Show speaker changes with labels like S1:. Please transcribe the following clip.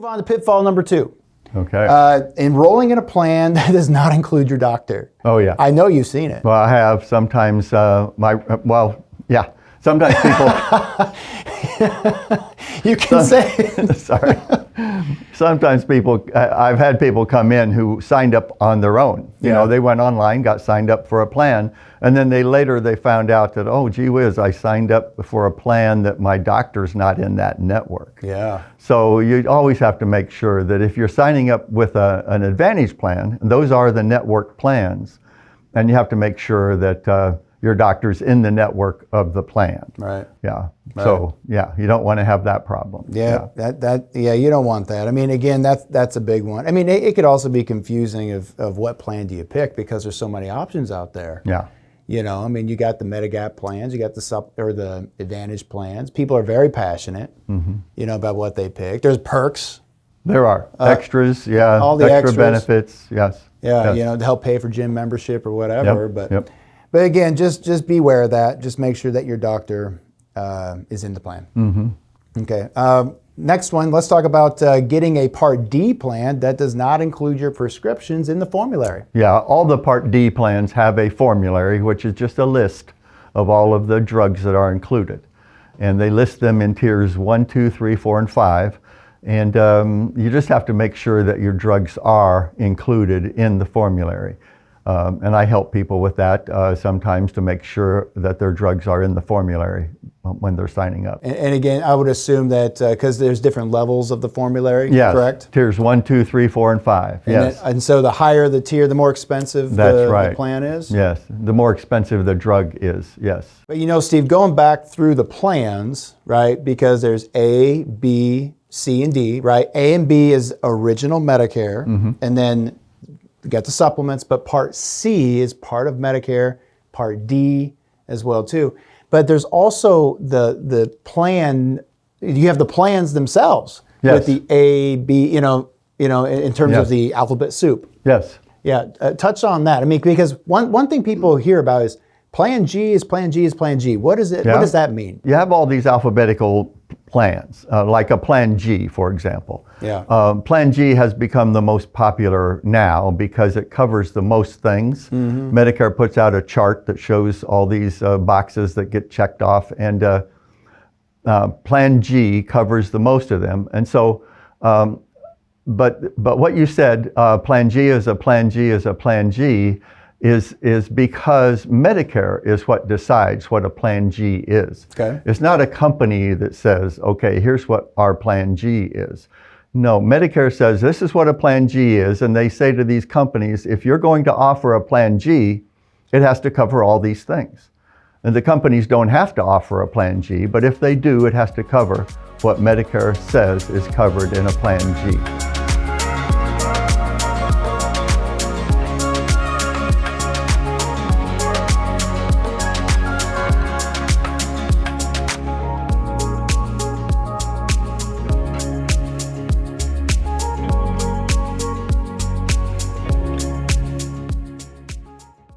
S1: Move on to pitfall number 2.
S2: Okay.
S1: Enrolling in a plan that does not include your doctor.
S2: Oh, yeah.
S1: I know you've seen it.
S2: Well, I have sometimes sometimes people.
S1: You can say.
S2: Sorry. Sometimes people, I've had people come in who signed up on their own. You know, they went online, got signed up for a plan, and then they found out that, oh, gee whiz, I signed up for a plan that my doctor's not in that network.
S1: Yeah.
S2: So you always have to make sure that if you're signing up with an Advantage plan, those are the network plans, and you have to make sure that your doctor's in the network of the plan.
S1: Right.
S2: Yeah.
S1: Right.
S2: So yeah, you don't want to have that problem.
S1: Yeah. You don't want that. I mean, again, that's a big one. I mean, it could also be confusing of what plan do you pick because there's so many options out there.
S2: Yeah.
S1: You know, I mean, you got the Medigap plans, you got the Advantage plans. People are very passionate, you know, about what they pick. There's perks.
S2: There are extras. Yeah.
S1: All the
S2: extra
S1: extras.
S2: Benefits. Yes.
S1: Yeah.
S2: Yes.
S1: You know, to help pay for gym membership or whatever.
S2: Yep.
S1: But again, just beware of that. Just make sure that your doctor is in the plan. Okay. Next one, let's talk about getting a Part D plan that does not include your prescriptions in the formulary.
S2: Yeah, all the Part D plans have a formulary, which is just a list of all of the drugs that are included. And they list them in tiers 1, 2, 3, 4, and 5. And you just have to make sure that your drugs are included in the formulary. And I help people with that sometimes to make sure that their drugs are in the formulary when they're signing up.
S1: And again, I would assume that because there's different levels of the formulary,
S2: yes,
S1: correct?
S2: Tiers 1, 2, 3, 4, and 5. Yes.
S1: And so the higher the tier, the more expensive the plan is?
S2: Yes, the more expensive the drug is, yes.
S1: But you know, Steve, going back through the plans, right, because there's A, B, C, and D, right? A and B is original Medicare, and then you got the supplements, but Part C is part of Medicare, Part D as well too. But there's also the plan, you have the plans themselves with the A, B, you know, in terms of the alphabet soup.
S2: Yes.
S1: Yeah, touch on that. I mean, because one thing people hear about is Plan G is Plan G is Plan G. What is it? Yeah. What does that mean?
S2: You have all these alphabetical plans, like a Plan G, for example.
S1: Yeah.
S2: Plan G has become the most popular now because it covers the most things. Medicare puts out a chart that shows all these boxes that get checked off, and Plan G covers the most of them. And so, but what you said, Plan G is a Plan G is a Plan G, is because Medicare is what decides what a Plan G is.
S1: Okay.
S2: It's not a company that says, okay, here's what our Plan G is. No, Medicare says this is what a Plan G is, and they say to these companies, if you're going to offer a Plan G, it has to cover all these things. And the companies don't have to offer a Plan G, but if they do, it has to cover what Medicare says is covered in a Plan G.